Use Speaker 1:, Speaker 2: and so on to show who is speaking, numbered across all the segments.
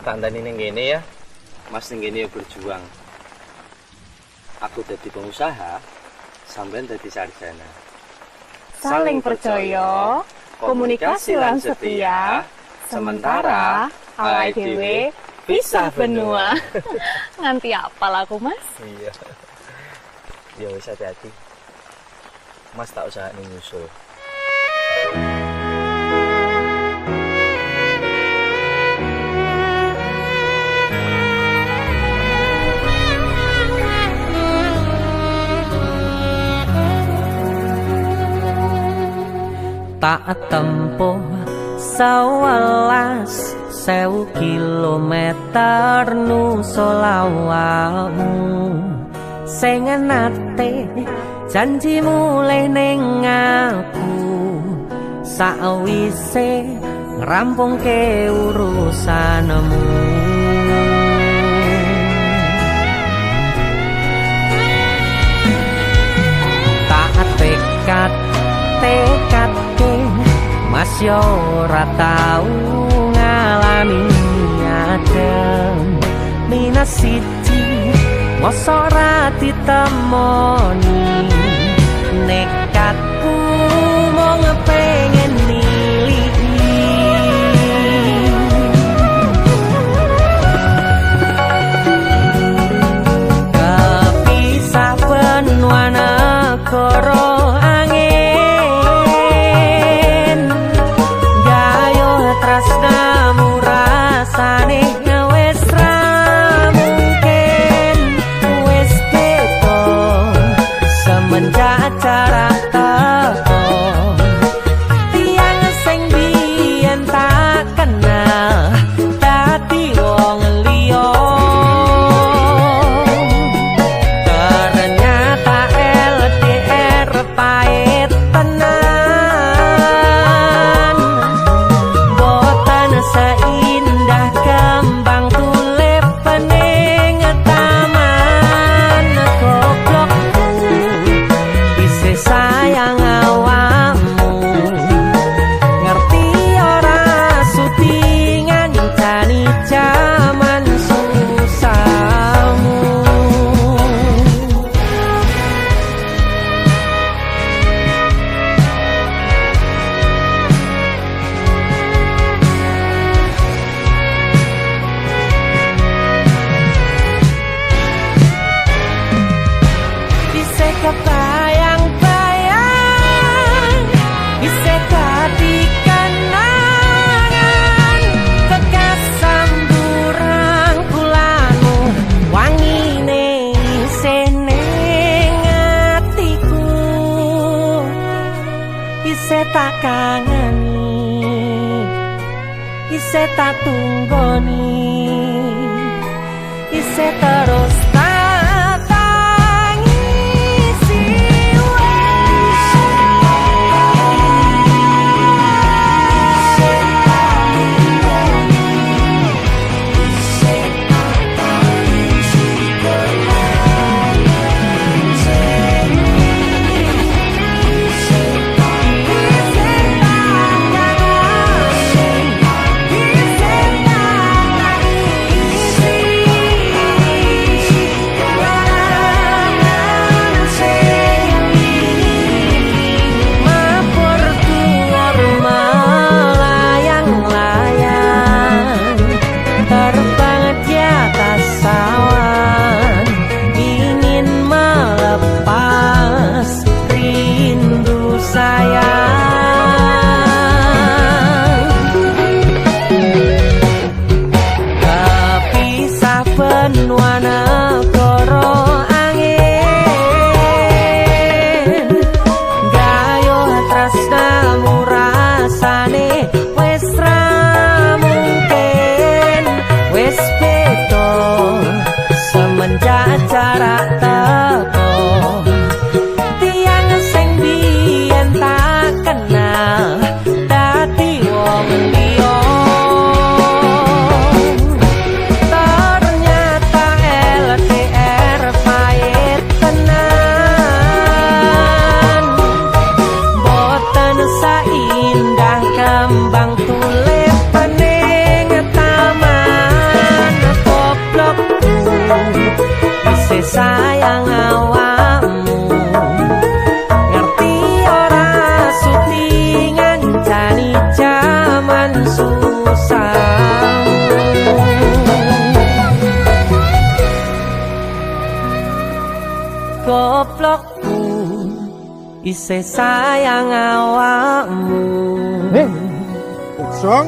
Speaker 1: tandani ning kene ya. Mas ning kene berjuang. Aku dadi pengusaha, sampean dadi sarjana.
Speaker 2: Saling percaya, komunikasi lan setia, sementara awake dhewe pisah benua. Nganti apal aku, Mas?
Speaker 1: Iya. Ya wis hati-hati. Mas tak usah nyusul.
Speaker 3: Tak tempuh 11.000 kilometer nusolawakmu sing nate janji mulai ning aku sawise ngrampungke urusanmu. Tak tekadke Mas yo ora tau ngalami adem minus siji mosok ora ditemoni nekatku mung pengen niliki kepisah benua negara cara teko tiang sing biyen tak kenal dadi wong liya ternyata LDR pahit tenan boten seindah kembang tulip pening taman goblokku sayang awakmu ngerti ora sudi ngancani jaman susahmu. Bisa kebayang tak kangeni ise tak tunggoni ise terus isih sayang awakmu.
Speaker 4: Song,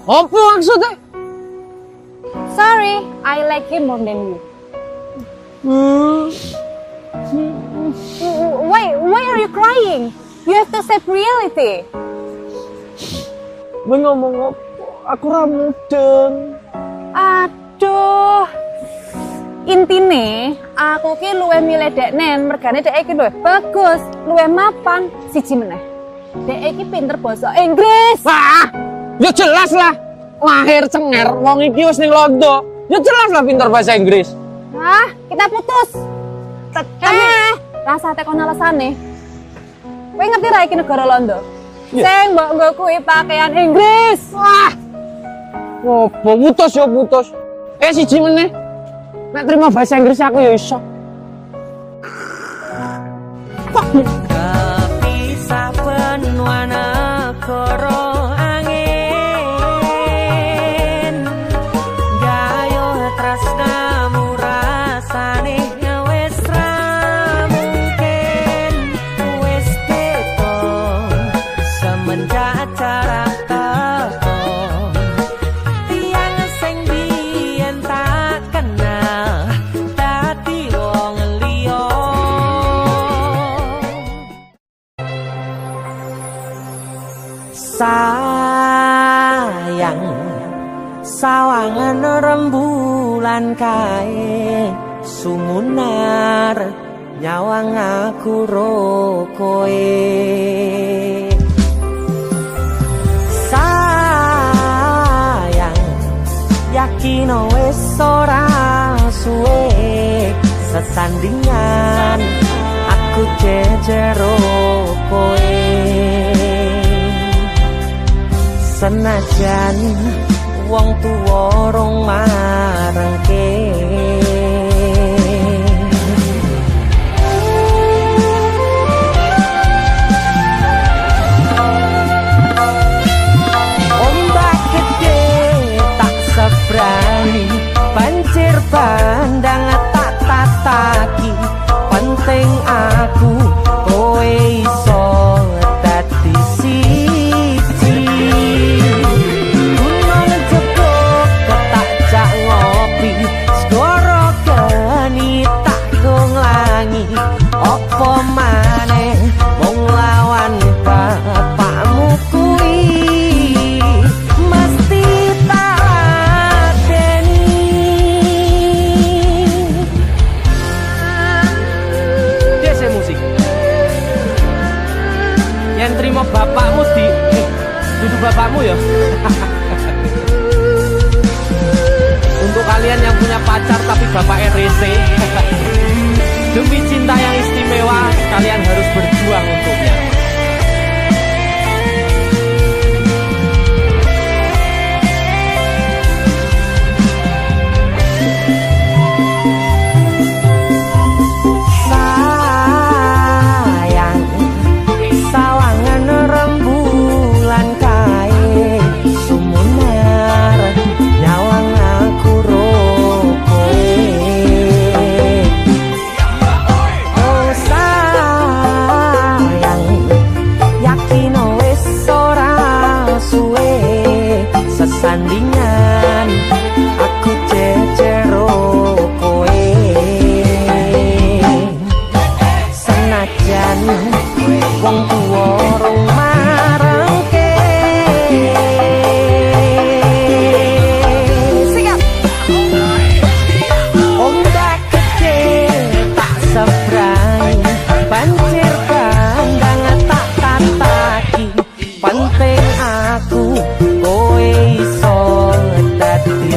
Speaker 2: Apa maksudnya? Sorry, I like him more than you. Why are you crying? You have to accept reality.
Speaker 4: gue ngomong apa? Aku ra mudeng.
Speaker 2: Aduh. Intine, aku ki luwih milih deknen, mergane dek iki lho bagus, luwih mapan, siji meneh. Dek iki pinter basa Inggris.
Speaker 4: Wah, ya jelas lah. Lahir cenger, wong iki wis ning Londo. Ya jelas lah pinter bahasa Inggris.
Speaker 2: Ah, kita putus. Rasa tekon alasane. Kowe ngerti ra iki negara Londo? Sing mbok nggo kuwi pakaian Inggris.
Speaker 4: Wah. Opo putus ya putus. Siji meneh. Nek terima bahasa Inggris aku ya iso.
Speaker 3: Kepisah benua negara angin, gayo tresnamu rasane wis ra mungkin, wis teko semenjak jarak teko. Tiang sing biyen tak kenal dadi wong liya. Sayang sawangan rembulan kae sumunar nyawang aku ro koe. Sayang yakin wis ora suwe sesandingan aku jejero koe. Senajan wong tuwa rong marengke, ombak gede tak sebrani, banjir bandang tak tataki. Penting aku kowe iso dadi siji. Gunung jebuk tak jak ngopi, segara geni tak gonglangi. Apa maneh wong lawan bapakmu kuwi mesti tak ladeni.
Speaker 4: Dese musik. Yang terima bapakmu duduk bapakmu ya. Untuk kalian yang punya pacar tapi bapak RC, demi cinta yang istimewa, kalian harus berjuang untuknya.
Speaker 3: Sayang sawangan rembulan kae sumunar nyawang aku ro koe. Oh sayang yakin wis ora suwe sesandingan aku jejero koe. Senajan wong tuwa rong marengke, siap ombak gede tak sebrang, banjir bandang tak tataki. Penting aku kowe iso dadi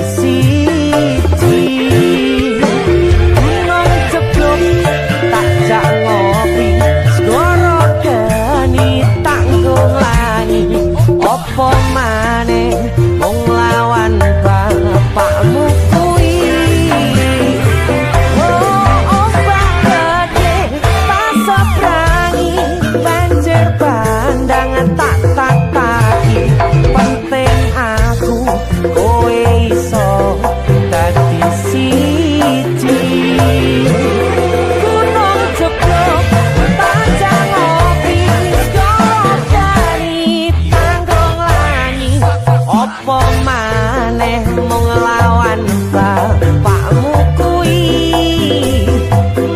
Speaker 3: Apa maneh mung nglawan bapakmu kuwi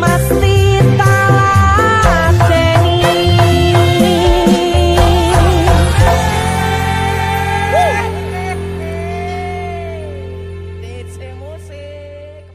Speaker 3: mesti talateni. DC musik.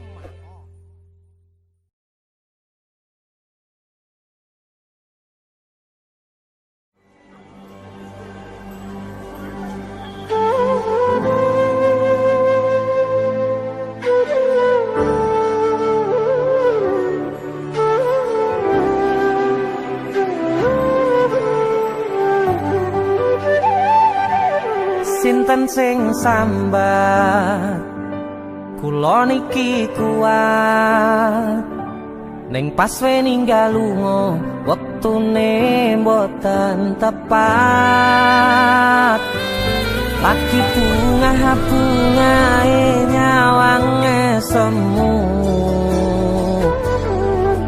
Speaker 3: Sinten sing sambat kula niki kuat ning pas ninggal lunga wektune mboten tepat. Lagi bunga-bungae nyawange semu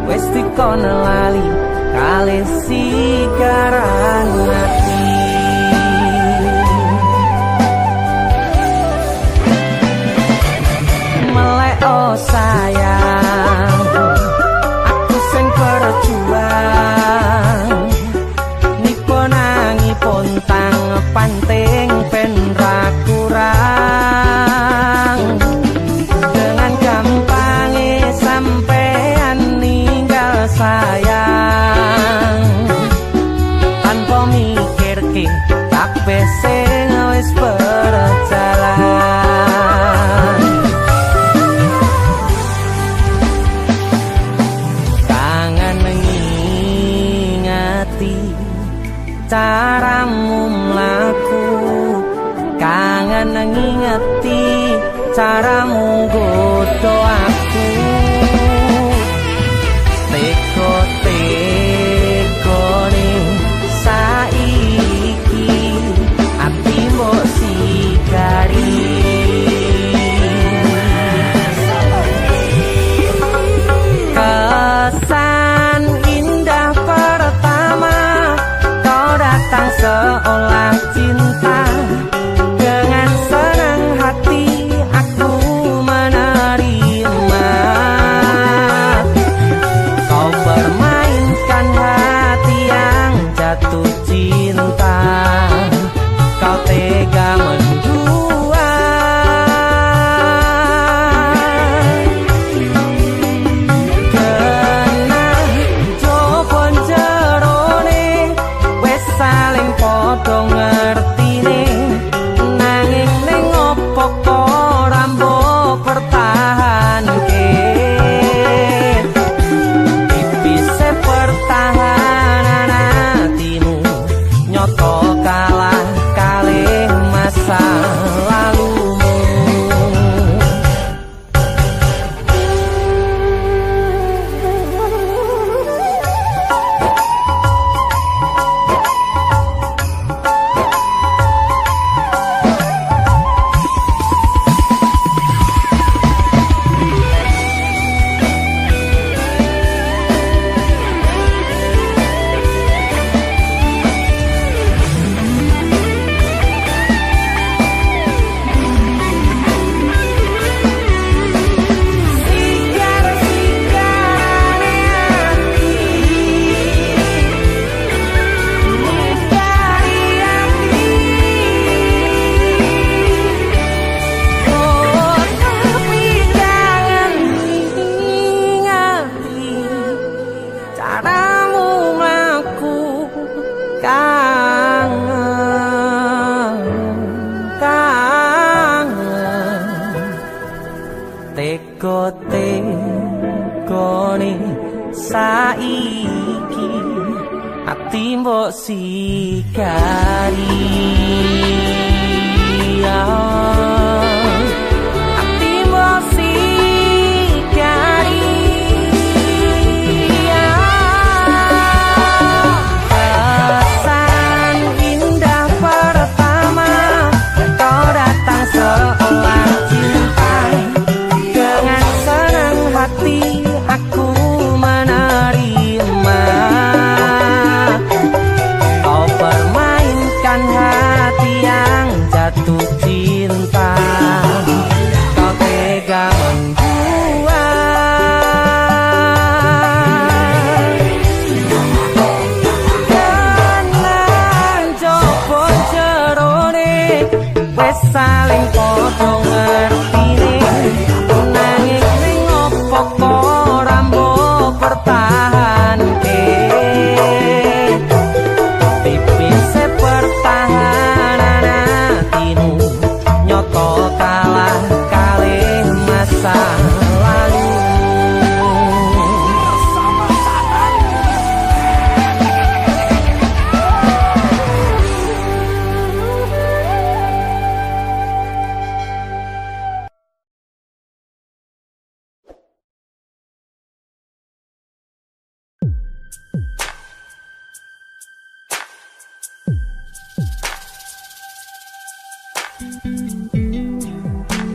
Speaker 3: wis dikono lali kalih sigaran ati. Oh sayang, aku sing berjuang niku nangipun tang panting ben ra kurang. Dengan gampangnya sampean ninggal sayang tanpa mikirke kabeh sing wis berjalan. Caramu mlaku kangen ngingeti caramu godho aku teko-tekone saiki ati mbok sigari. Kesan indah pertama datang seolah cinta, dengan senang hati aku menerima. Kau permainkan hati yang jatuh cinta, kau tega mendua. Kena jopon jerone saling podo ngertine nanging ning opo kok rambo pertahanke tipise pertahanan hatimu nyoto kalah kalih masa lalumu. Teko-tekone saiki ati mbok sigari. Ati mbok sigari. Kesan indah pertama kau datang seolah cinta, dengan senang hati aku menerima. Kau permainkan hati yang jatuh cinta, saling padha ngertine nanging ning opo kok rambo pertahanke tipise pertahanan atimu nyoto kalah kalih masa lalu.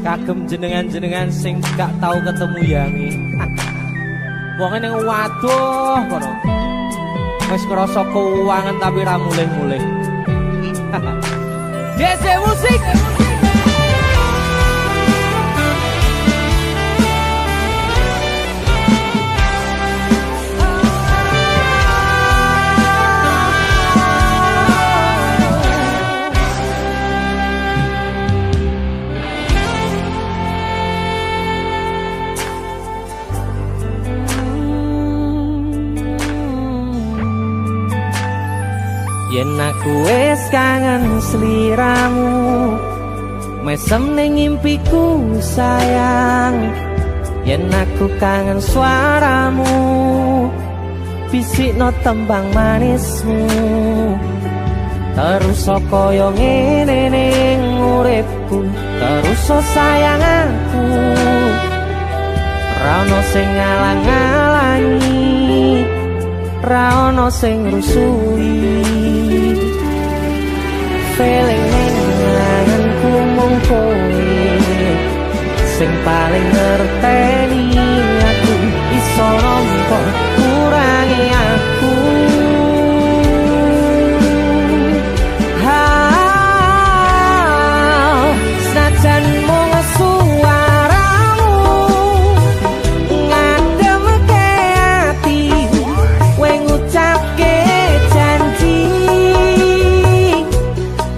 Speaker 3: Kagem jenengan-jenengan sing gak tau ketemu yangi wong ning waduh kono wis krasa keuangan tapi ra mulih-mulih. DC musik yen aku wis kangen sliramu mesem ning impiku sayang yen aku kangen suaramu bisikno tembang manismu terus kaya ngene ning uripku terus sayang aku ra ono sing ngalang-alangi ra ono sing rusui feeling nenganku mung kowe sing paling ngerteni aku iso nampa kurangi aku senajan mung suaramu ngademke ati kowe ngucapke janji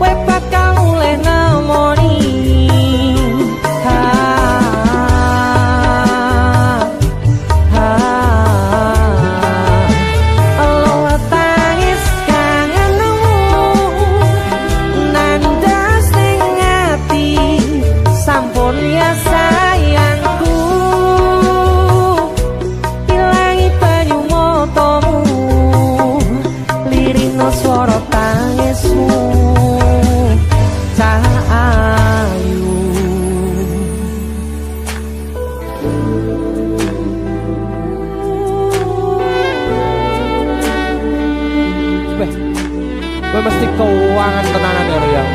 Speaker 3: kowe bakal mulih nemoni swara tangismu cahayu Gue mesti keuangan tenanan ya Riang.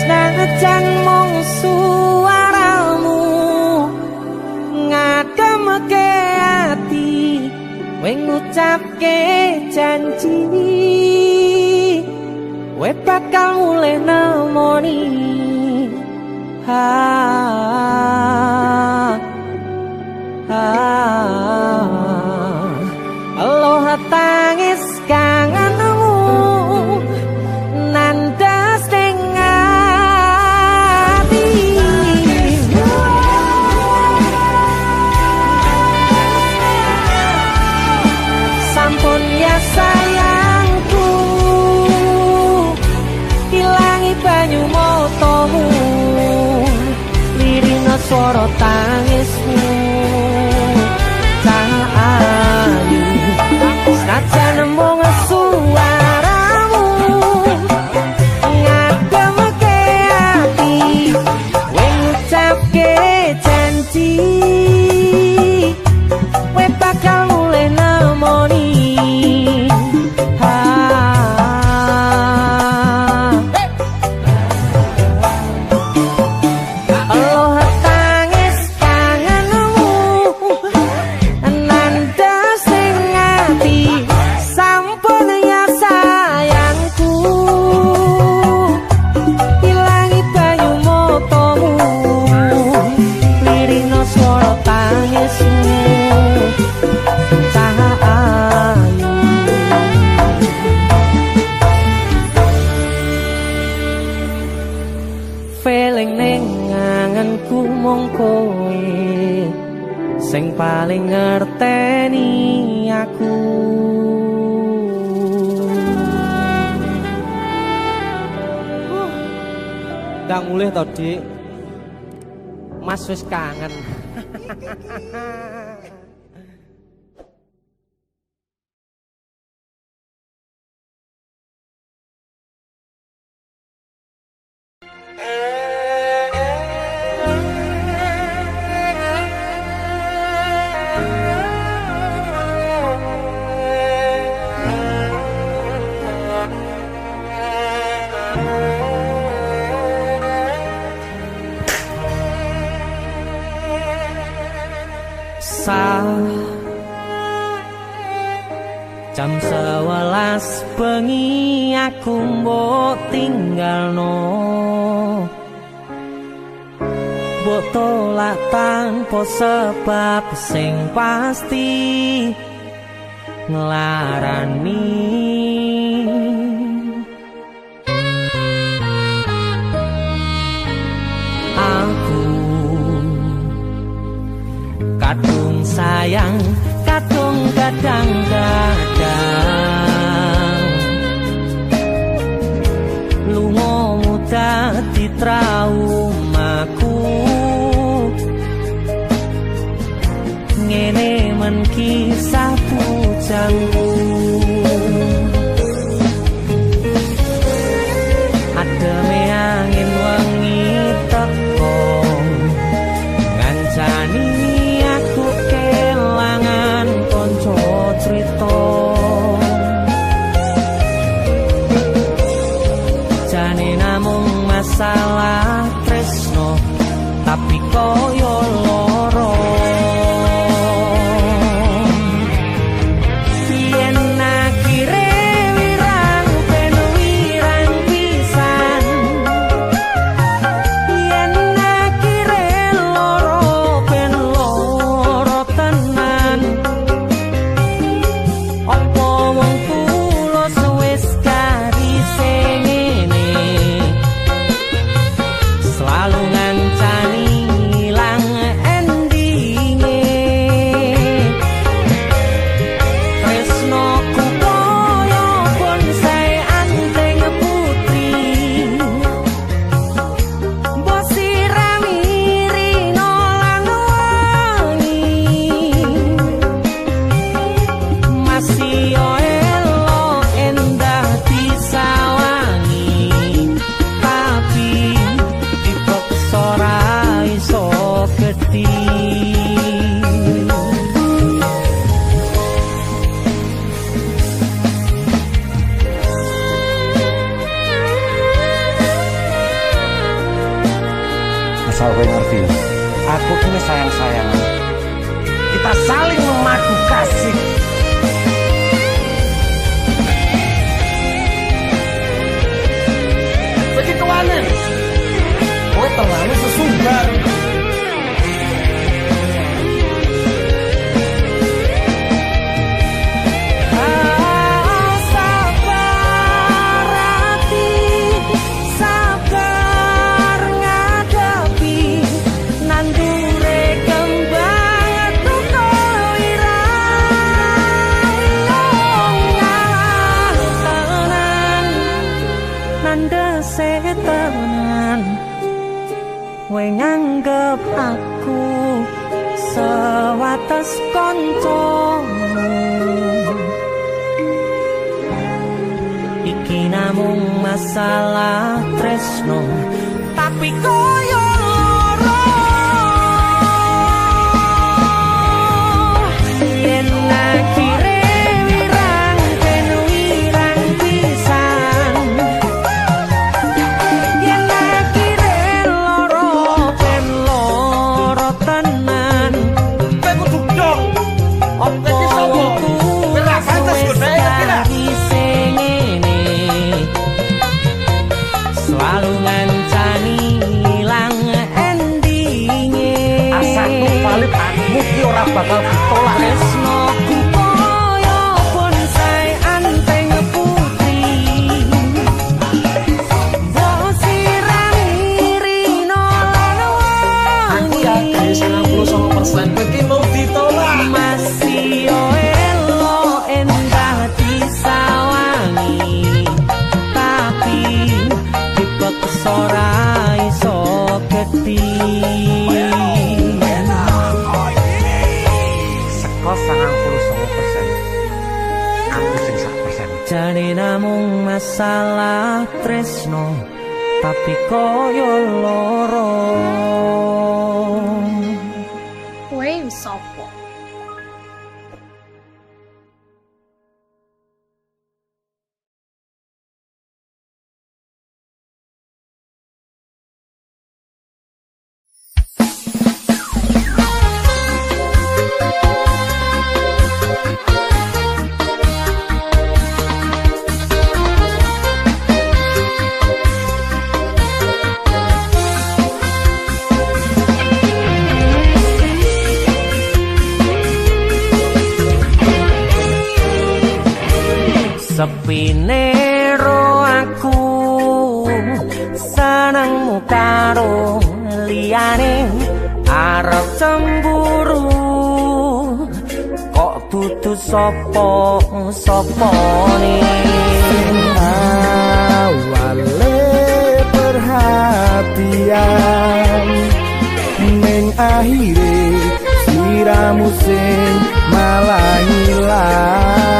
Speaker 3: Senajan mung suaramu ngademke ati kowe ngucapke janji kowe bakal mulih nemoni aloha tangis kangenmu nandas ning ati sampun ya sayangku ilangi banyu motomu lirina swara tangismu cahayu senajan sing paling ngerteni aku. Kang mulih to, Dik. Mas wis kangen. Jam 11 bengi aku mbok tinggalno, mbok tolak tanpa sebab sing pasti nglarani. Aku kadung sayang, kadung kadang-kadang lungamu dadi traumaku. Ngene men kisah bujangku, ademe angin wengi teko ngancani aku kelangan konco crita. Jane namung masalah tresno tapi koyo loro. Yen akhire wirang ben wirang pisan, yen akhire loro ben loro tenan. Apa wong kula wis karise ngene, selalu ngancani ilang endinge. Tresnoku koyo bonsai anteng putri, mbok sirami rino lan wangi. Masih yo elok endah disawangi, tapi dipaksa ora iso gedhi.
Speaker 5: Asal kowe ngerti, aku kini sayang-sayangan. Kita saling memadu kasih. Begitu aneh, kowe terlalu sesumbar.
Speaker 3: Sabar hati, sabar ngadepi nandure kembang tuko irang tenan, nandese tenan. Kowe nganggep aku sewates kancamu, iki namung masalah tresno tapi koyo loro. Yen akhire wirang ben wirang pisan, yen akhire loro ben loro tenan.
Speaker 5: Kowe kudu dong.
Speaker 3: Apa
Speaker 5: Iki sapa? Kowe ra pantes godhae kira.
Speaker 3: sing ngene, selalu ngancani Jane namung masalah tresno tapi koyo loro.
Speaker 2: Kowe sapa?
Speaker 3: Sepine ro aku senengmu karo liyane arep cemburu kok dudu sapa-sapane
Speaker 5: Awale perhatian ning akhire sliramu sing malah hilang.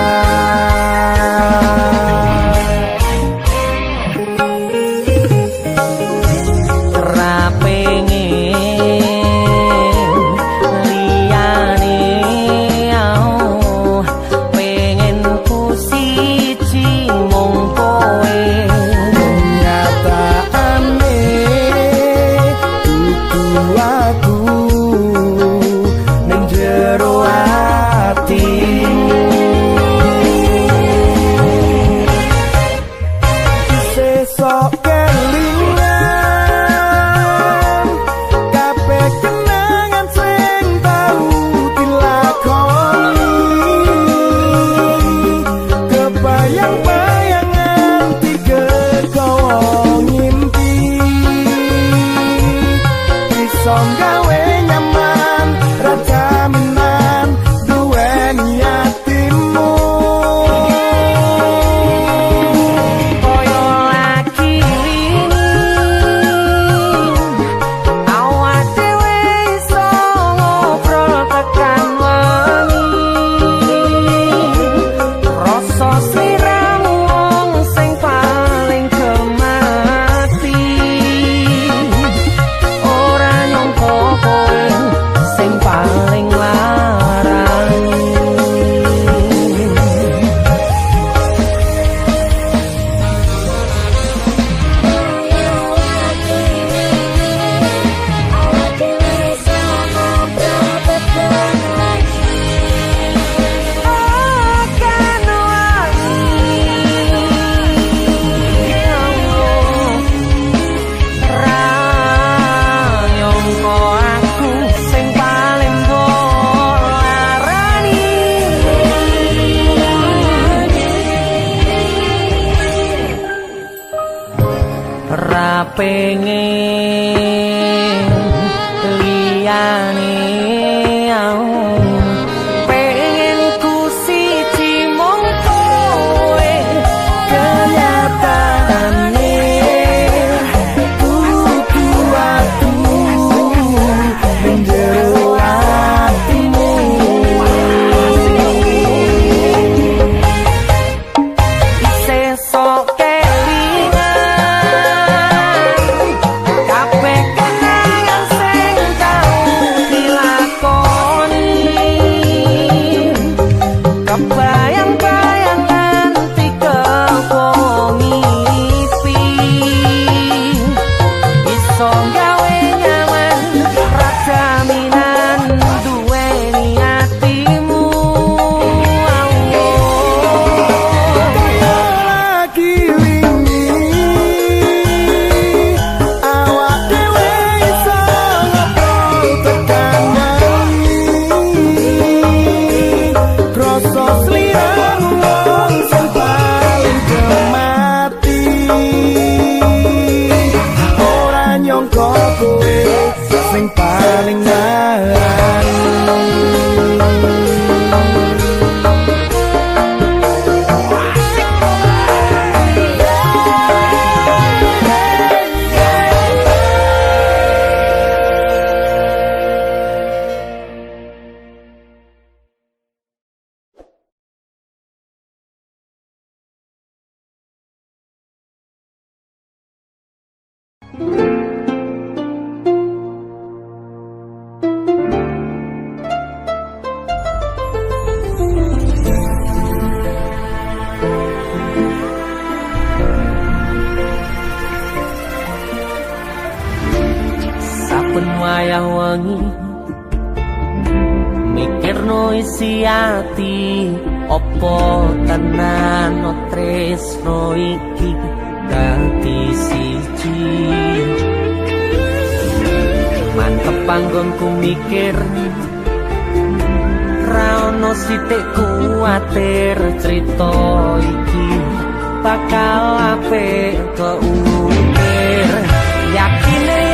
Speaker 3: pengen liyane pengen ku siji mung kowe kenyataane kudu aku menjero atimu sesok saben wayah wengi mikirno isi ati opo tenan tresno iki dadi siji mantep panggonku mikir ra ono sithik kuwatir crita iki bakal apik keukir yakin aku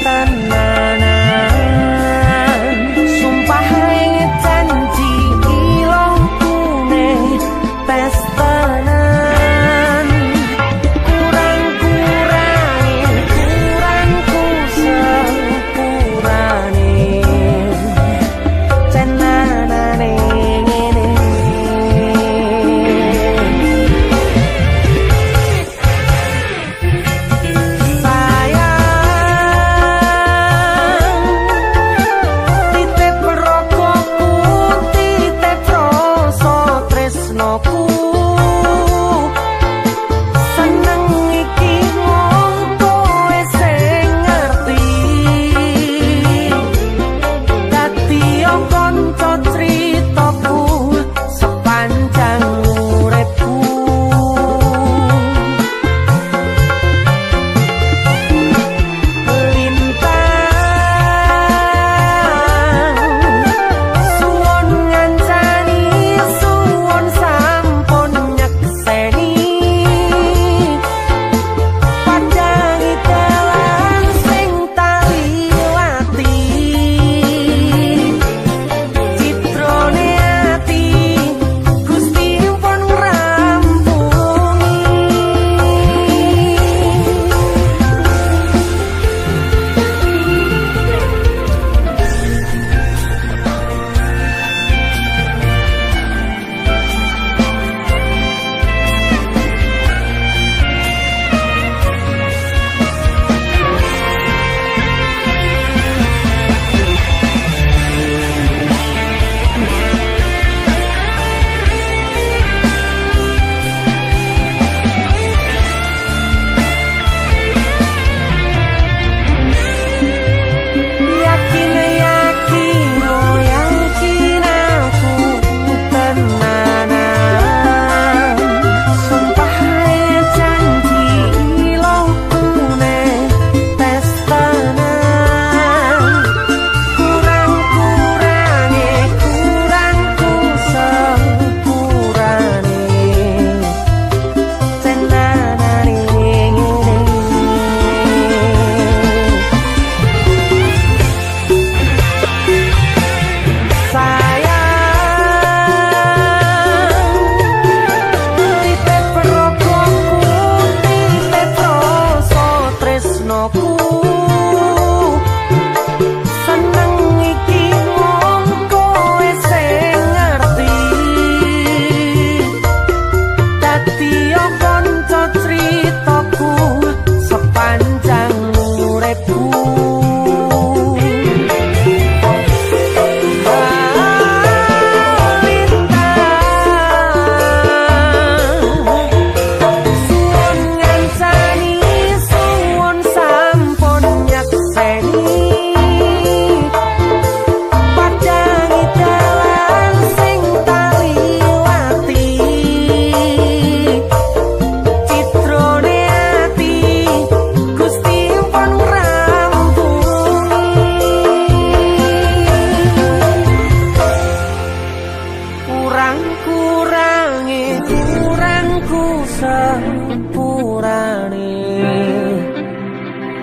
Speaker 3: tenanan sumpah ing janji ilongku ne tes tenan kurangku sepurane cenanane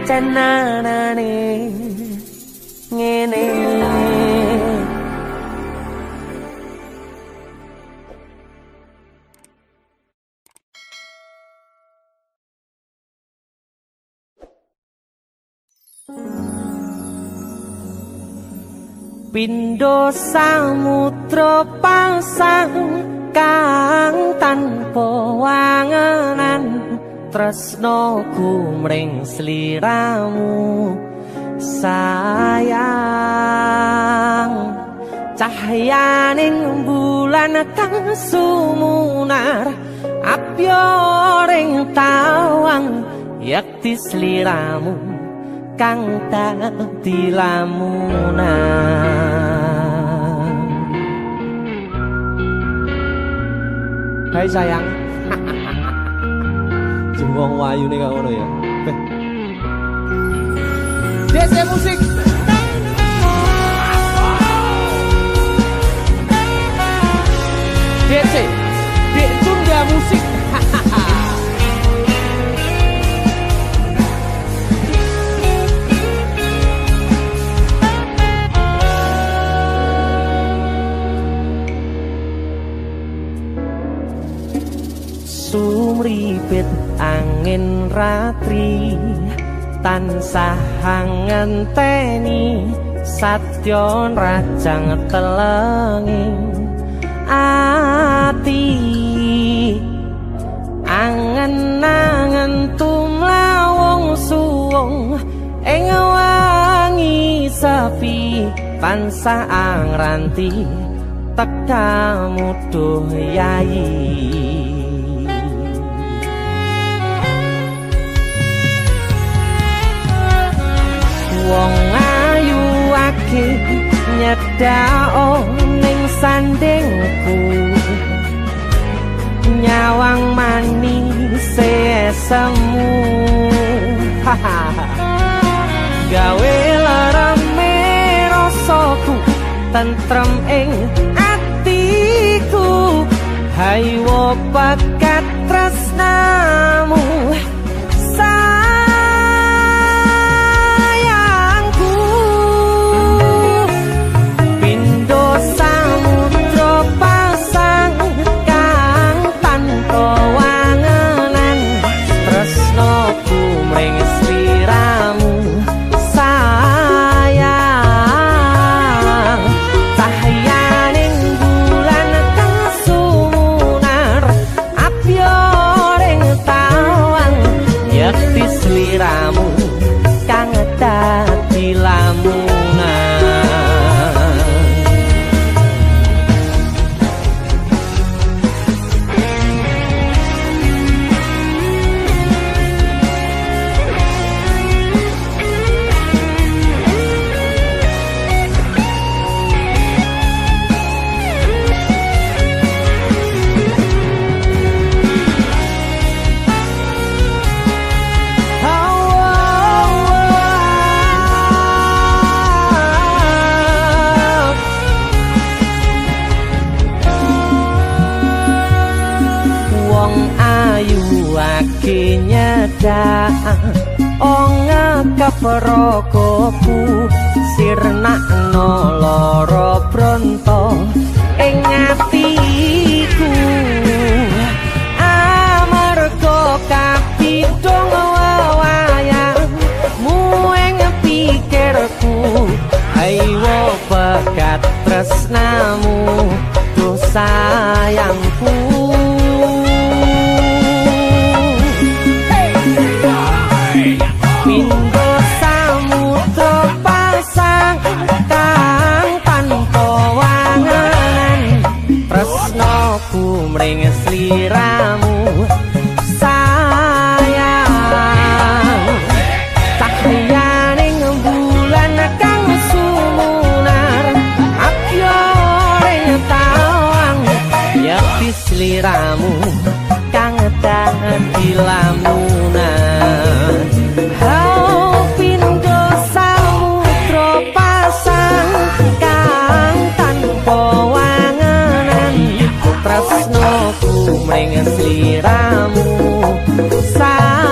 Speaker 4: tenanane ngene. Pindho samudra pasang kang tanpa wangenan, tresno kumring sliramu sayang. Cahyaning bulan kang sumunar, apyo ring tawang
Speaker 3: yakti sliramu kang dadi lamunan. Hai sayang. Jengwong wayu nih ngono ya. DC musik. DC, Dek Tunda Musik. Sumripit angin ratri tansah ngenteni satyon rajang telengi ati angen-angen tumlawong suwung ing wangi sepi tansah angranti tekamu duh yayi. Wong ayu ake nyedhao ning sandingku nyawang manis semu gawe larame rasaku tentrem ing atiku haywo bakat tresnamu Prokoku sirnakno lara bronto ing atiku amarga kapidhong wayangmu ing pikirku ayo bakat tresnamu tuh sayangku. Mring sliramu sayang cahyaning bulan kang sumunar apyoring tawang yakti sliramu kang dadi lamunan hau pindho samudra pasang kang tanpa tresnoku mring sliramu sayang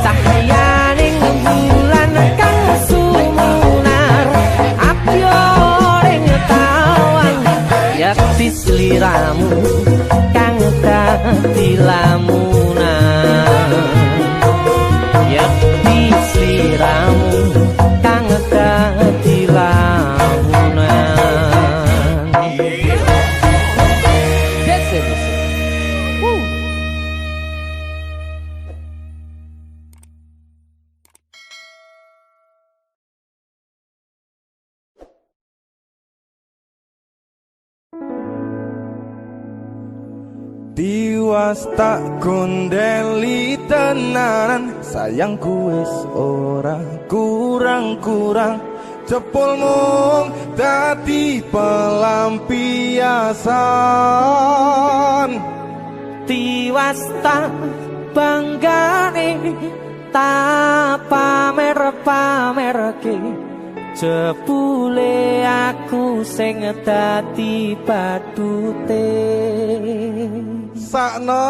Speaker 3: cahyaning bulan kang sumunar apyoring tawang yakti sliramu kang dadi lamunan yakti sliramu kang dadi lamunan.
Speaker 5: Tiwas tak kondeli tenanan, sayangku wis ora kurang-kurang, cepul mung dadi pelampiasan.
Speaker 3: Tiwas tak banggane tak pamer-pamerke, jebule aku sing dadi badute.
Speaker 5: Sakno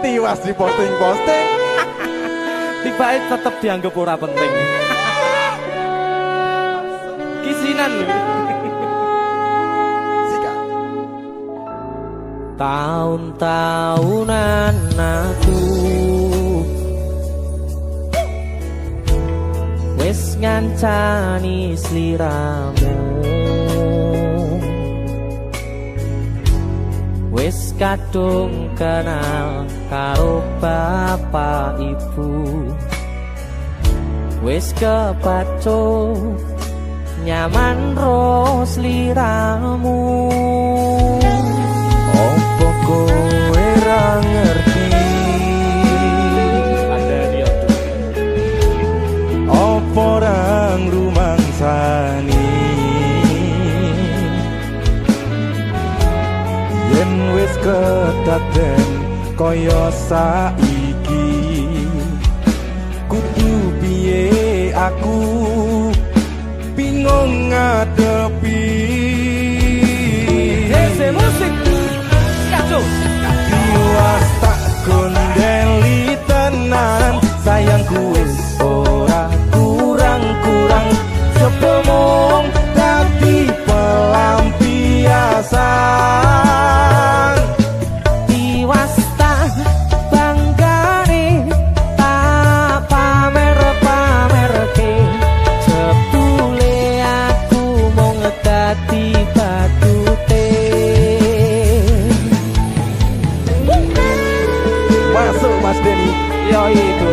Speaker 5: tiwas di posting
Speaker 3: Tibae tetep dianggap ora penting. Kisinan.
Speaker 5: Sika
Speaker 3: Tahun-tahunan aku wis ngancani sliramu, wis kadung kenal karo bapak ibu, wis kepacut nyaman ro sliramu.
Speaker 5: opo kowe ra ngerti, opo rang rumangsani, yen wis kedaden kaya saiki, kudu piye aku bingung ngadepi.
Speaker 3: Hese musik kacau.
Speaker 5: Tiwas tak kondeli tenan, sayangku wis ora kurang-kurang, sepemong dadi pelampiasan.
Speaker 3: Tiwas tak banggane tak pamer-pamerke, jebule aku mung dadi badute.
Speaker 5: Masuk Mas Denny.
Speaker 3: Yo itu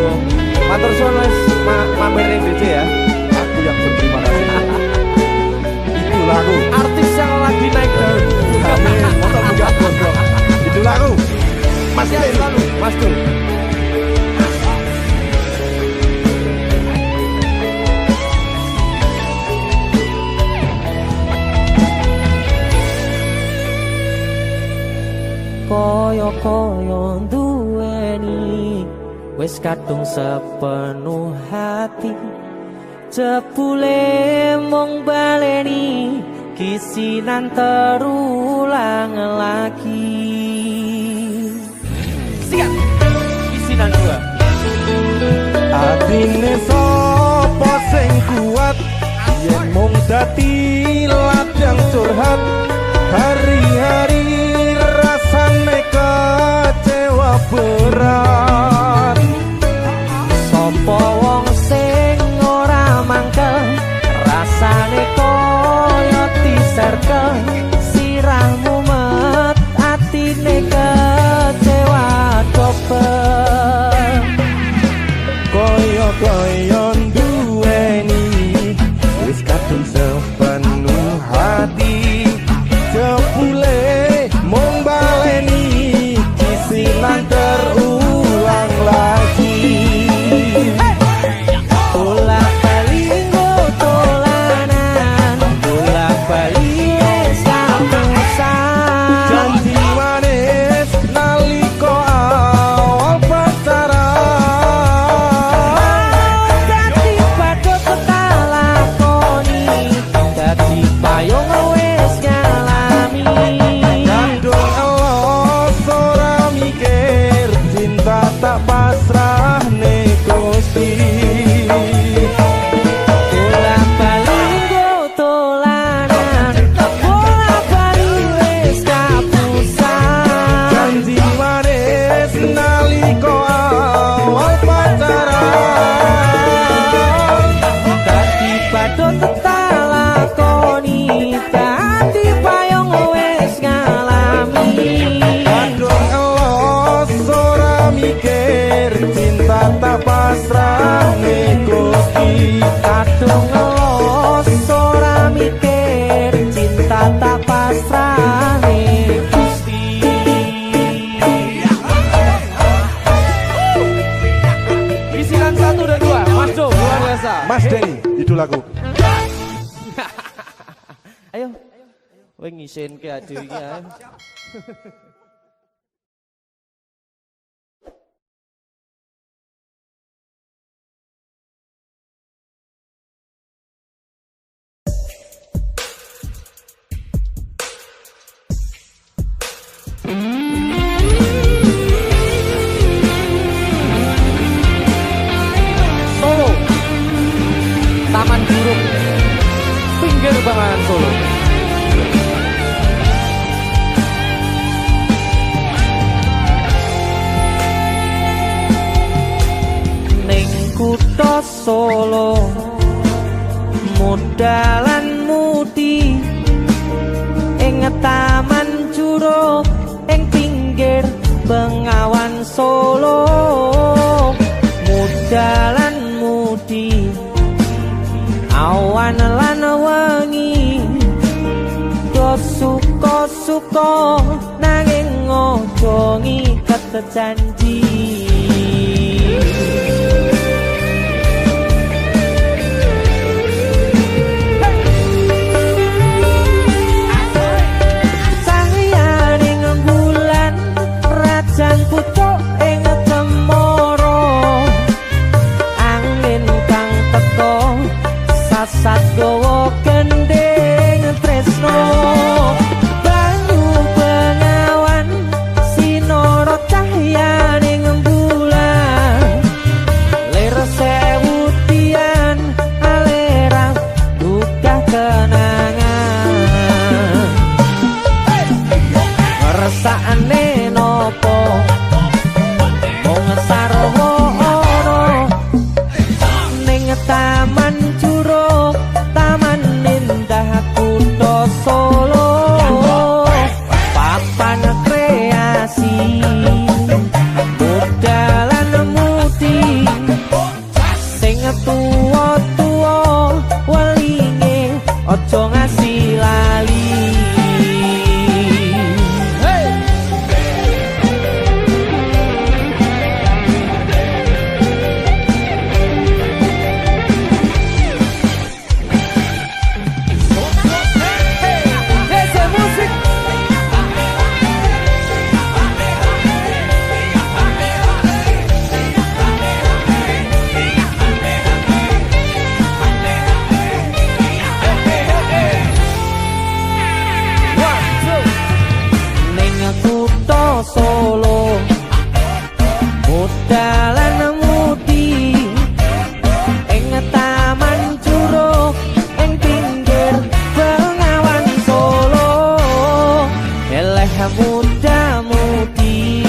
Speaker 3: matur suwun wis mampir ning DC ya.
Speaker 5: Aku yang berterima kasih. Itulah aku.
Speaker 3: Artis yang lagi naik daun.
Speaker 5: Amin. Motor buka gondrong. Itulah aku. Mas
Speaker 3: Ya,
Speaker 5: Denny.
Speaker 3: selalu Mas Dul. Koyo-koyo duweni wis kadung sepenuh hati, jebule mung baleni kisinan terulang lagi. Siap kisinan dua.
Speaker 5: Atine sapa sing kuat, yen mung dadi ladang curhat, hari-hari rasane kecewa berat.
Speaker 3: Sopo wong sing ora mangkel, rasane koyo diserkel, sirahmu met atine kecewa dobel.
Speaker 5: Koyo-koyo duweni wis kadung sepenuh hati,
Speaker 3: Ayo. Kowe ngisenke dhewe iki ae. Solo Taman Juruk pinggir banget Solo. Ning kutha Solo modalan mudi ing Taman Juruk ing pinggir Bengawan Solo modalan mudi awan lan wengi do suka-suka nanging ojo ngiket janji. Sangyaning bulan rajan pucuk ing cemara angin kang teka sasat gawa gendeng tresno banyu bengawan sinara cahyaning bulan lir sewu tian alerang duka kenangan ngersakane nopo mung sarwa ana ning Taman Juruk taman indah kutha Solo papan kreasi modalan mudi sing tuwa-tuwa welinge aja ngasih lali. Solo modalan mudi ing Taman Juruk ing pinggir Bengawan Solo eleh muda mudi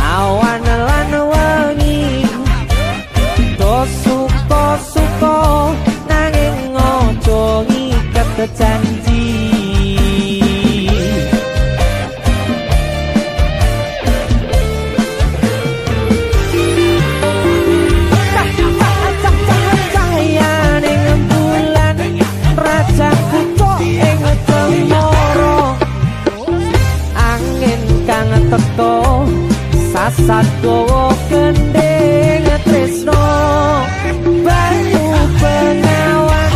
Speaker 3: awan lan wengi do suka-suka nanging ojo ngiket janji. Teko sasat gowo gendeng tresno banyu bengawan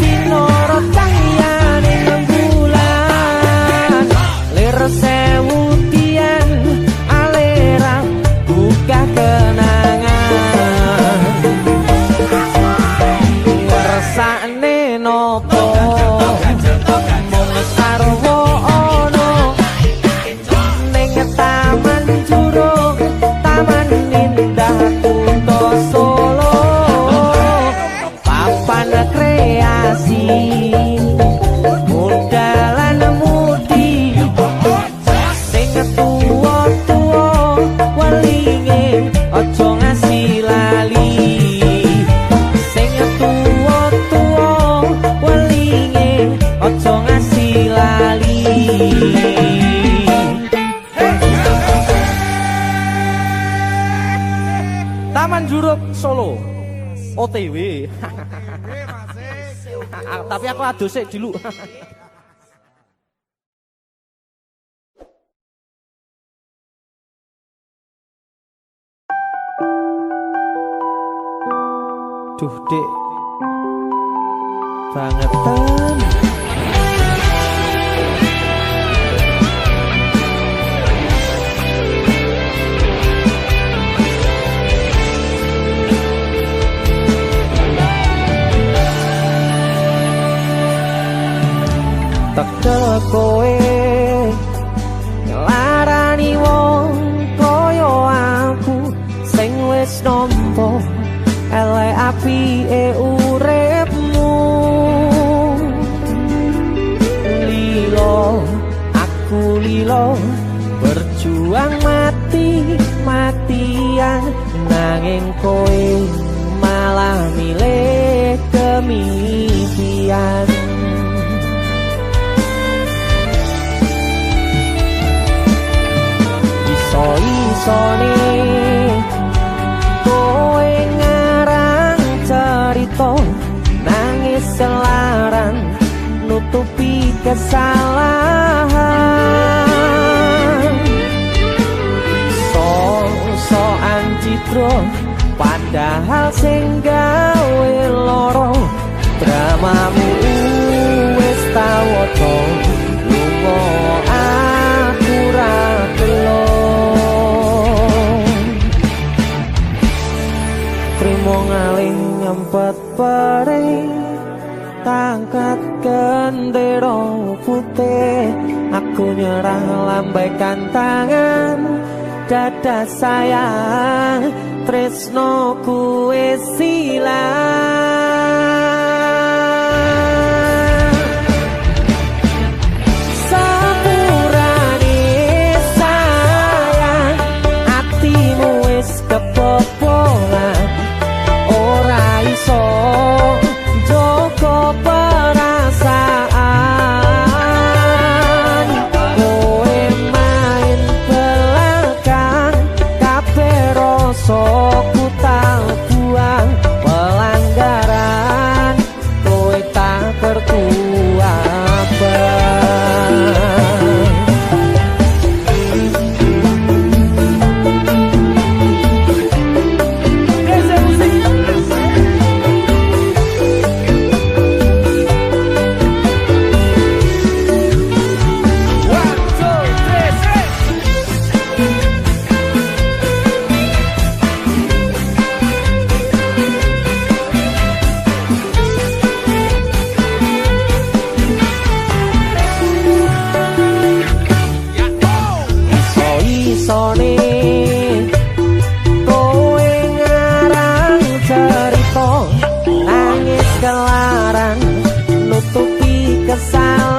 Speaker 3: sinara cahyaning bulan lir sewu tian alerang buka kenangan ngersakne nopo mung sarwa ana Taman Juruk taman indah kutha Solo papan kreasi modalan mudi sing tuwa-tuwa welinge aja ngasih lali sing tuwa-tuwa welinge aja ngasih lali. Taman Juruk Solo OTW. Tapi aku adus sik dulu. Duh, Dek. bangetan. Teke kowe ngelarani wong koyo aku sing wis nampa elek apike uripmu. Lilo aku lilo berjuang mati-matian nanging kowe malah milih kemitian. Iso-isone kowe ngarang cerita nangis selaran nutupi kesalahan. So-soan citro padahal sing gawe loro dramamu wis tau waca lunga aku ra gelo. Trimo ngalih nyempet perih tangkat gendera putih, aku nyerah lambaikan tangan dada sayang tresnoku wis ilang. Sepurane sayang atimu wis kebobolan, ora iso joko perasaan. Kowe main belakang kabeh rasa ku tak buang, pelanggaran kowe tak kertu abang. Iso-isone kowe ngarang cerita nangis kelaran nutupi kesalahan.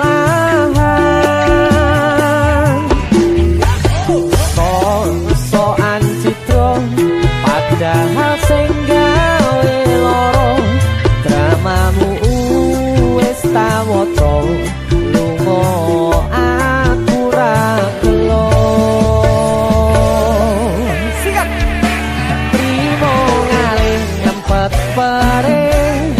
Speaker 3: So-soan citro padahal sing gawe loro dramamu wis tau waca lunga aku ra gelo. Perih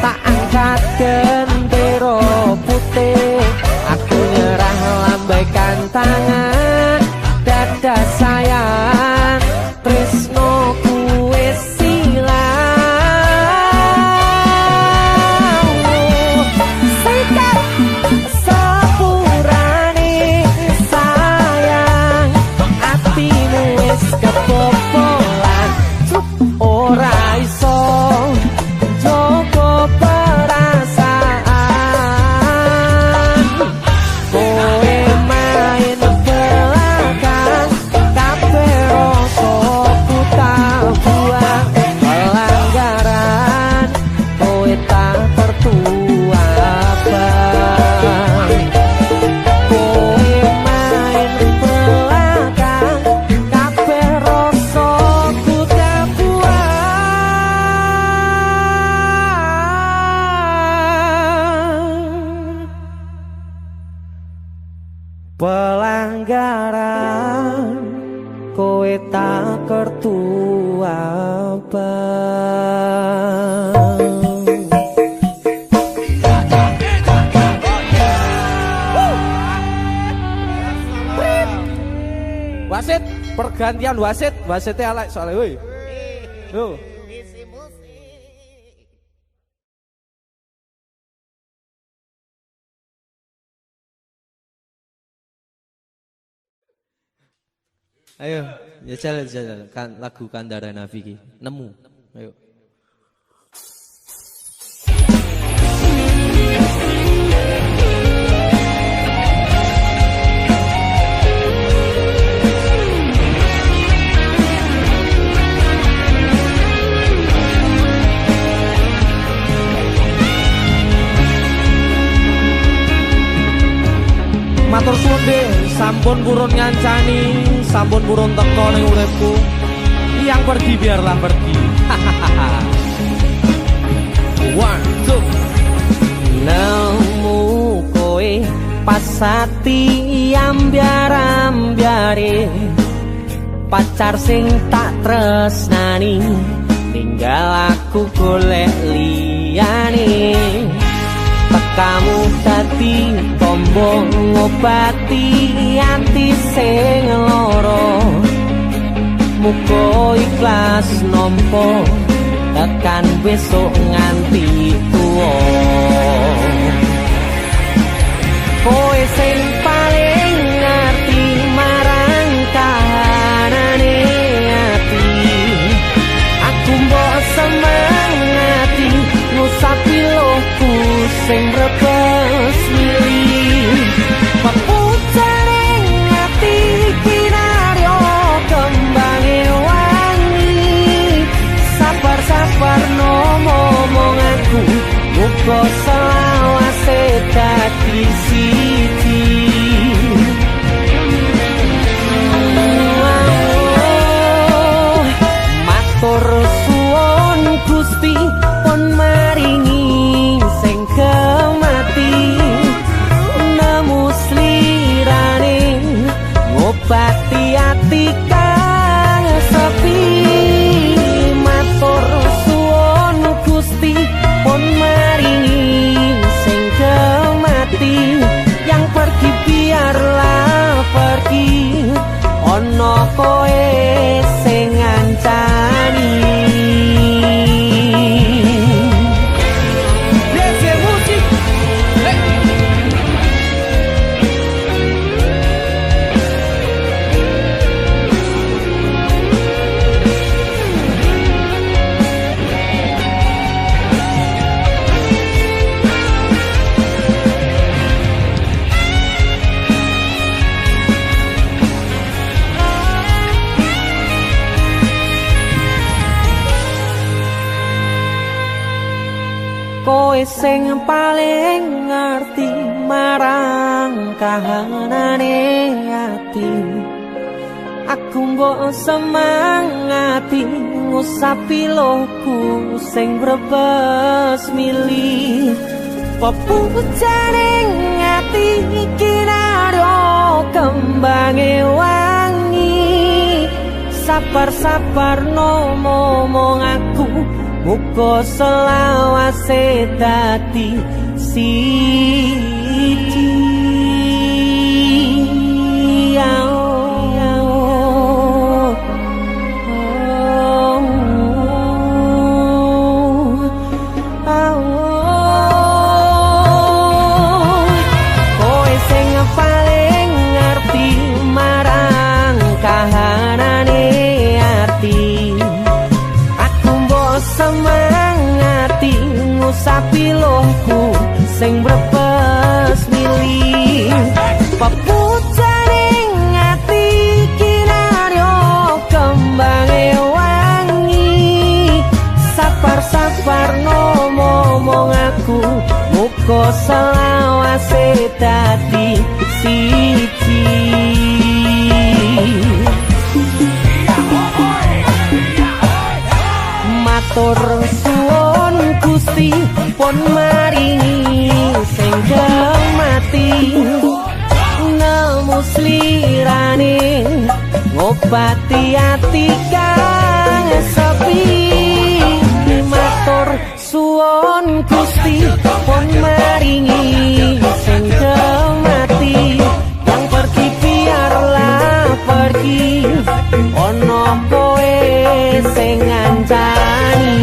Speaker 3: tak angkat gendera putih, aku nyerah lambaikan tangan dada sayang tresnoku wis ilang. Sikat sepurane sayang atimu wis kebobolan, ora iso joko perasaan. Kowe main belakang kabeh rasa ku tak buang, pelanggaran kowe tak tertua abang. Kowe main belakang kabeh rasa ku tak pelanggaran kowe tak kertu abang.
Speaker 4: Wasit, pergantian wasit, wasitnya elek soalnya woi. Yo.
Speaker 3: Ayo, jajal kan lagu Kandara Nafi ki. Nemu. Ayo.
Speaker 4: Matur suwun deh, sampun purun ngancani, sampun purun teko ning uripku. Yang pergi biarlah pergi.
Speaker 3: One, two. Nemu kowe pasati ambyar-ambyare, pacar sing tak tresnani, tinggal aku golek liyane. Kamu dadi tombo ngobati ati sing lara, muga ikhlas nampa tekan besok nganti tuwa. Kowe sing paling ngerti marang kahanane ati, aku mbok semangati ngusapi lohku sing rebes milih. Pepucaring ati kinaryo kembange wangi, sabar-sabar no momong aku, muga selawase dadi siji. Matur suwun Gusti pun maringi sing kemati, nemu slirane ngobati ati kang sepi. Matur suwun Gusti pun maringi sing kemati, yang pergi biarlah pergi, ono koe sing ngancani. Kowe sing paling ngerti marang kahanane ati, aku mbok semangati ngusapi lohku sing brebes milih. Pepucaring ati kinaryo kembange wangi, sabar-sabar no momong aku, muga selawase dadi siji. Kowe sing paling ngerti marang kahanane ati, aku mbok semangati ngusapi lohku sing brebes milih. Pepucaring ati kinaryo kembange wangi, sabar-sabar no momong aku, muga selawase dadi siji. Matur suwun Gusti pun maringi sing kemati, nemu slirane ngobati ati kang sepi. Matur suwun Gusti pun maringi sing kemati, yang pergi biarlah pergi, ono kowe sing ngancani.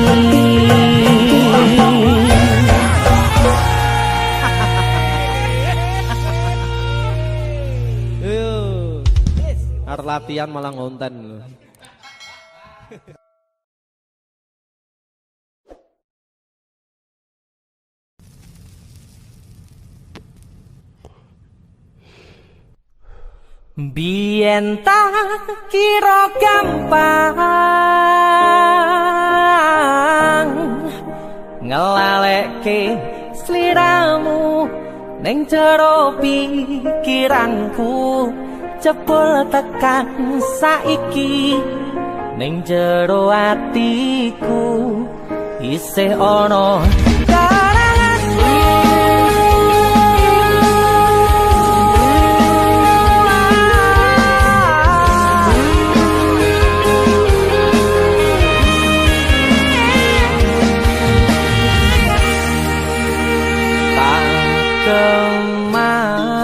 Speaker 3: latihan malah ngonten.
Speaker 4: Biyen tak kira gampang ngelalekke sliramu ning jero pikiranku jebul tekan saiki ning jero atiku isih ana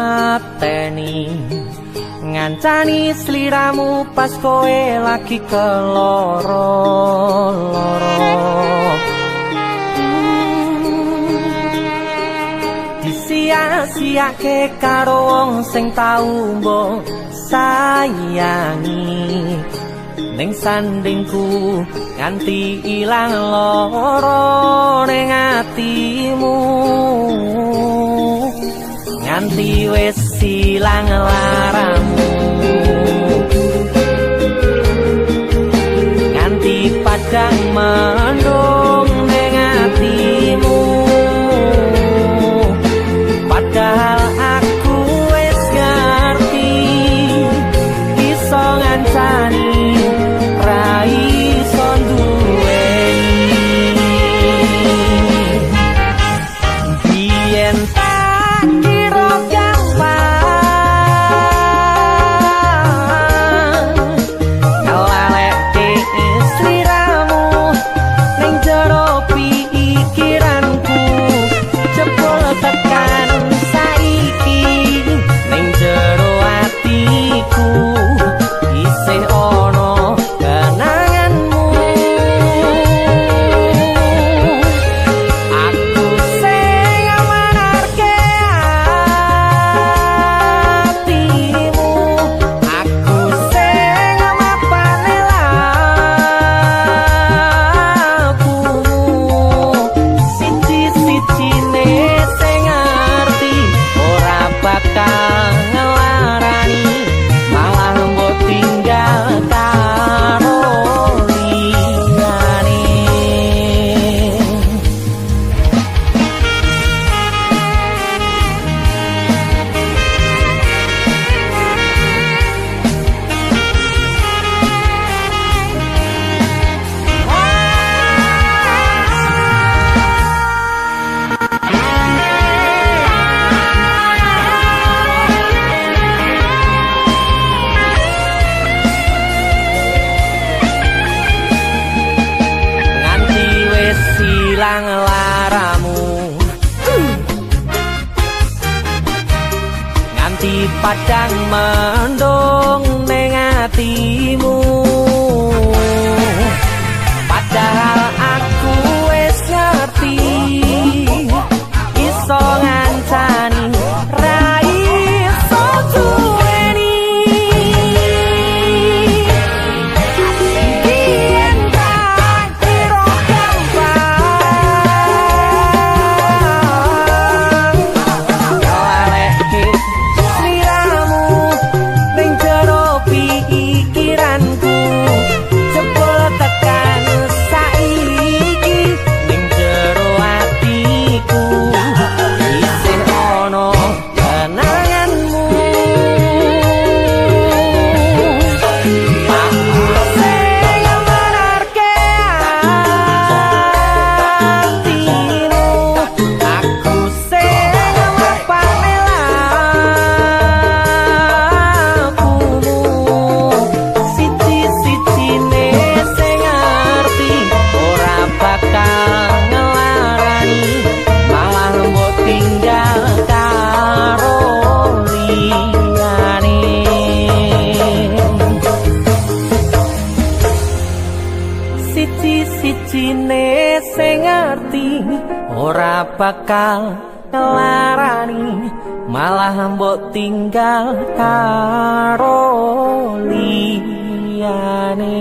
Speaker 4: kemateni ngancani sliramu pas kowe lagi keloro-loro disia-siake karo wong sing tau mbok sayangi ning sandingku nganti ilang loro ning atimu nganti wis ilang laramu nganti padang mendung ning atimu padahal aku wis ngerti iso ngancani ra iso duweni biyen tak kira gampang ngelalekke sliramu ning jero pikiranku jebul tekan saiki ning jero atiku isih ana kenanganmu aku sing manarke atimu aku sing mapane lakumu siji-sijine sing ngerti ora bakal ngelarani malah mbok tinggal karo liyane nganti wis ilang laramu nganti padang mendung ning atimu padahal aku wis ngerti iso ngancani ra iso duweni biyen tak kira gampang ngelalekke sliramu ning jero pikiranku jebul tekan saiki ning jero atiku isih ana kenanganmu aku sing manarke atimu aku sing mapane lakumu siji-sijine sing ngerti ora bakal ngelarani malah mbok tinggal karo liyane siji-sijine sing ngerti ora bakal ngelarani
Speaker 3: malah mbok tinggal karo liyane.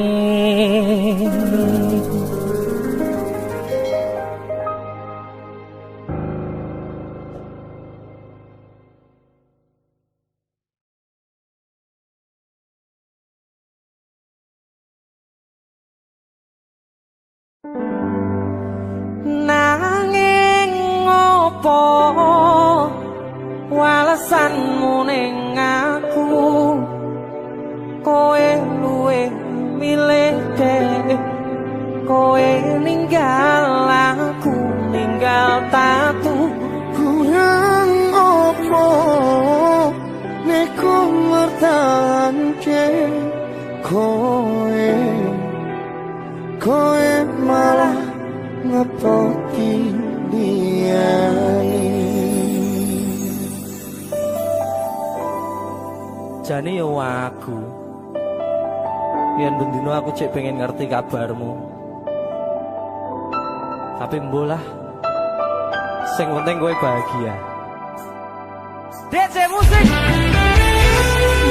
Speaker 3: Nanging ngopo walesanmu ning aku, kowe luwih milih dhewe, kowe ninggal aku ninggal tatu.
Speaker 6: Kurang opo nek kau mertahanke kowe malah ngepoti liyane.
Speaker 3: Jane yo aku yen bendino aku cek pengen ngerti kabarmu, tapi mbolah sing penting kowe bahagia. DC musik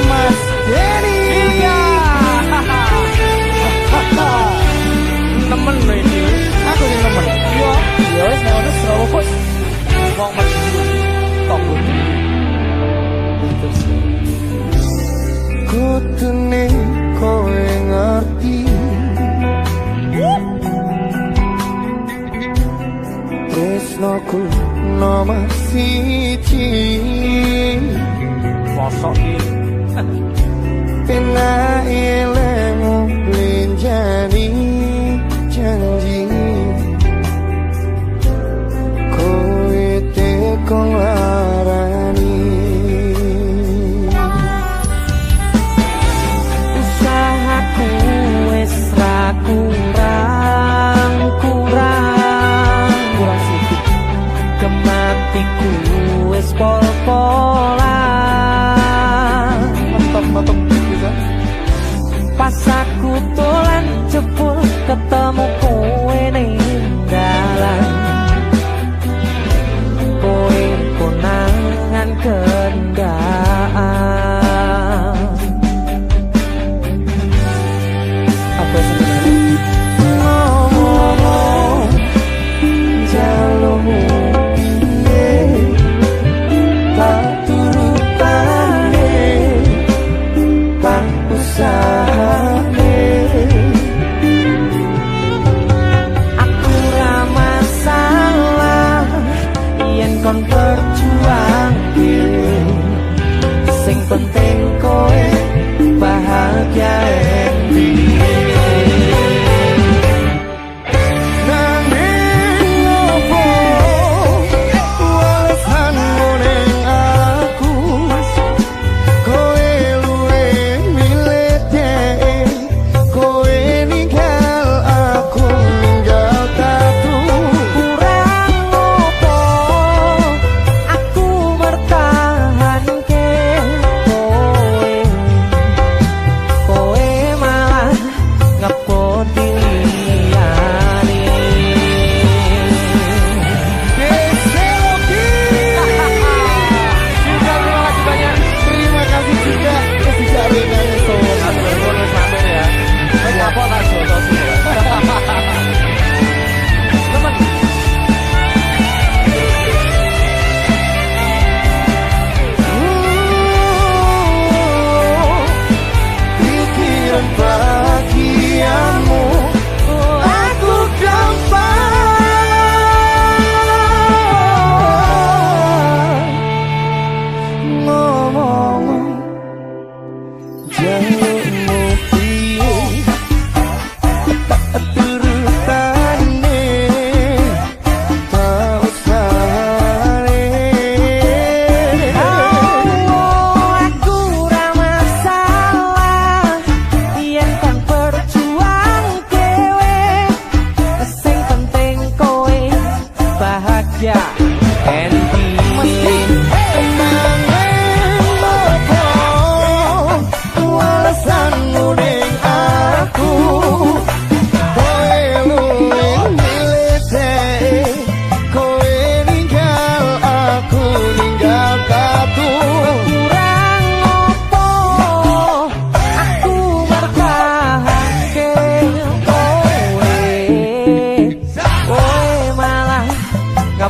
Speaker 6: Mas Denny.
Speaker 3: iya nemen lho iki.
Speaker 6: Aku sing nemen.
Speaker 3: Iya,
Speaker 6: Ya wis nek ono Srawa kok
Speaker 3: wong mesti tonggo.
Speaker 6: kutune kowe ngerti. Tresnoku nomor siji.
Speaker 3: Mosok iki
Speaker 6: Pena ilmu lenjani janji kowe tekong larani.
Speaker 3: usahaku wis ra kurang sikit, kematiku wis pol-polan.
Speaker 6: Mantap bisa.
Speaker 3: Pas aku dolan jebul ketemu kowe ning dalan, kowe konangan kendaan.
Speaker 6: Apa sebenarnya? Ngomong jalurmu piye tak turutane tak usahane.
Speaker 3: Aku ra masalah yen kon berjuang sing penting kowe bahagia
Speaker 6: Nanging opo walesanmu ning aku, kowe luwih milih dhewe, kowe ninggal aku ninggal tatu.
Speaker 3: kurang opo aku bertahanke kowe malah ngepoti liyane.
Speaker 6: Terima kasih juga ketika Renanya Sohon. Pikiran bahagiamu aku gampang ngomong jalurmu piye turutane tak usahane.
Speaker 3: Aku ra masalah yen kon berjuang dhewe, sing penting kowe bahagia.
Speaker 6: Walesanmu ning aku, kowe luwih milih dhewe, kowe ninggal aku ninggal kabeh.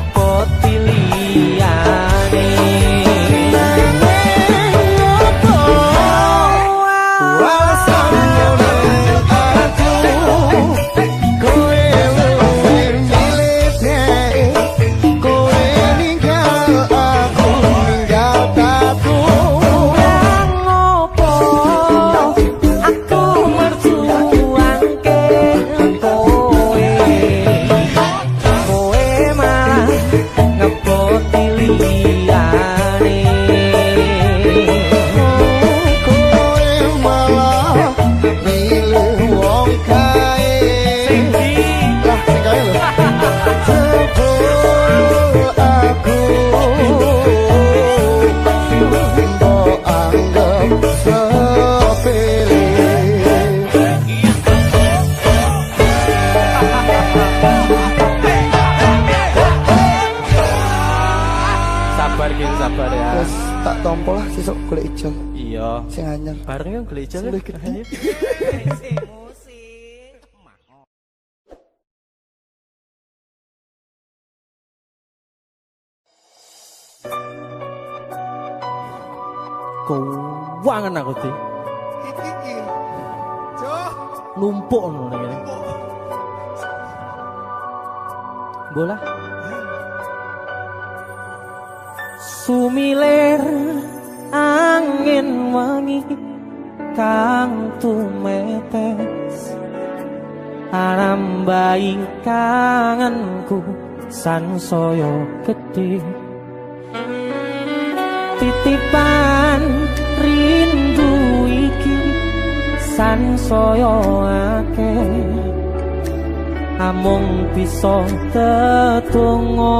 Speaker 3: ngepoti liyane.
Speaker 4: Sabar ya.
Speaker 6: Terus tak tompo lah sesuk golek ijo.
Speaker 4: Iya.
Speaker 6: Sing anyar.
Speaker 4: Bareng yo golek ijo. Keuangan aku sih.
Speaker 6: Iki. Jo.
Speaker 4: Numpuk ngono ngene. Bola. Sumilir angin wangi kang tumetes arambai kangenku sansaya gedhe titipan rindu iki sansaya akeh amung bisa tetunggo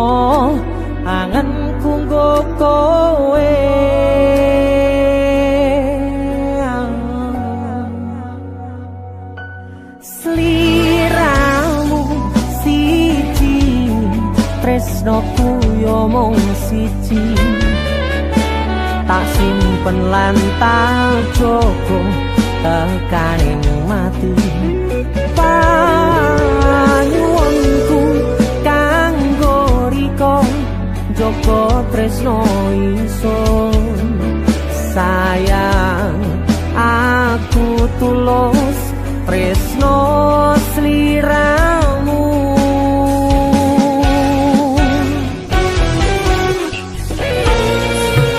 Speaker 4: anganku nggo kowe sliramu siji tresnoku yo mung siji tak simpen lan tak jogo tekaning mati panyuwunku kanggo riko Joko tresno ingsun sayang aku tulus tresno sliramu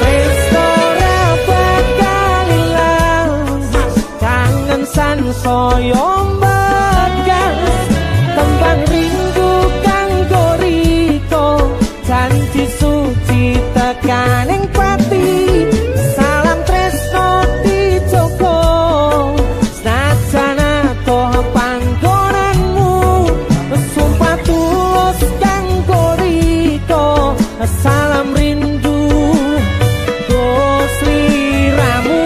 Speaker 4: tresno ra bakal ilang kangen sansaya mbagas kembang rindu kanggo riko janji suci tekaning pati salam tresno dijogo senajan atoh panggonanmu sumpah tulus kanggo riko salam rindu go sliramu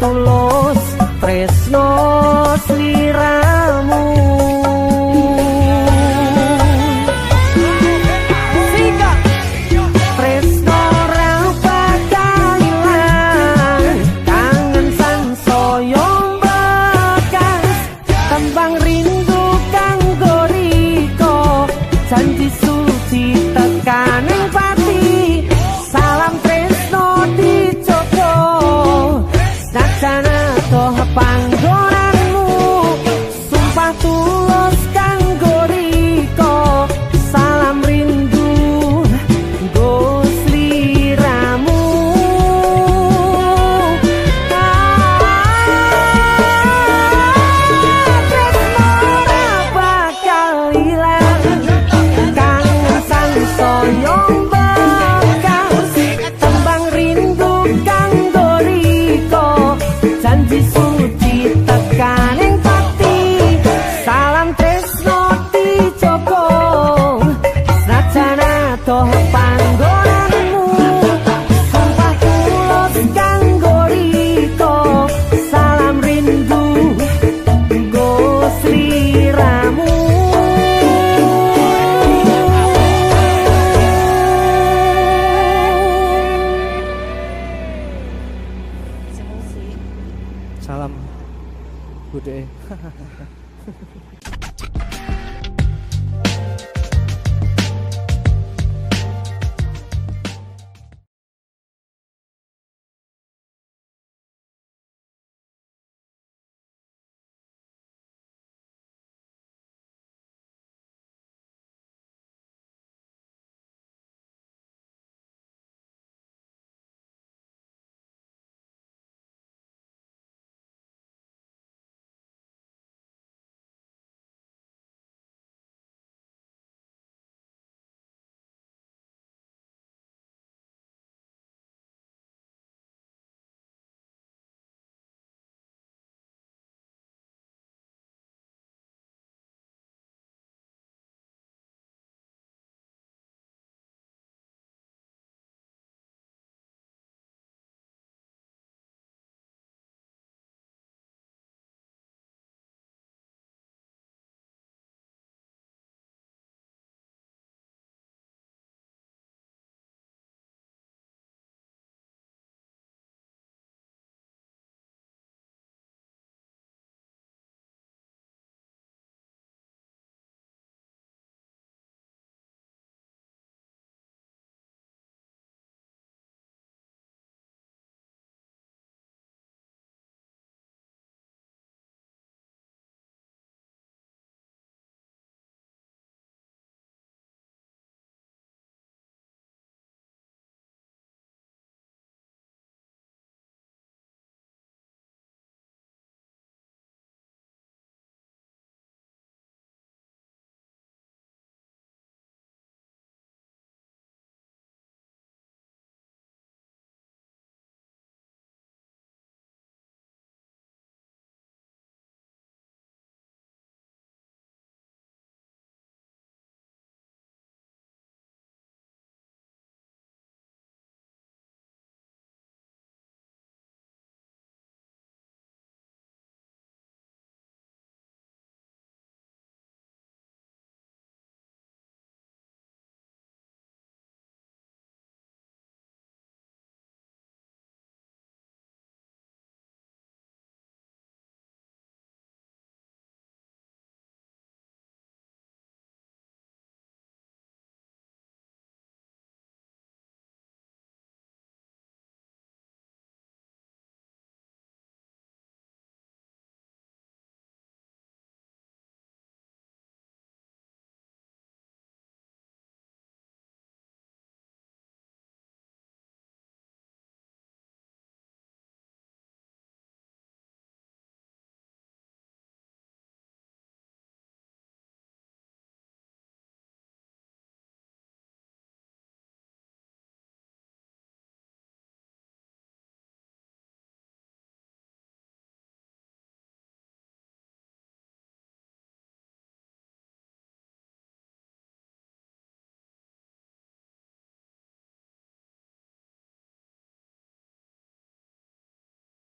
Speaker 3: tulus tresno sliramu. Tresno ora bakal ilang, kangen sansaya bekas, tembang rindu kanggo riko, janji suci tekaning pati, salam tresno dijogo, sakjane toh panggonanmu, sumpah tulus kanggo riko, salam rindu nggo sliramu. Tresno ora bakal ilang, kangen sansaya bekas, tembang rindu kanggo riko, janji suci tekaning pati, salam tresno dijogo, sajana toh panggonanmu, sumpah tulus kanggo riko, salam rindu nggo sliramu. Salam bude.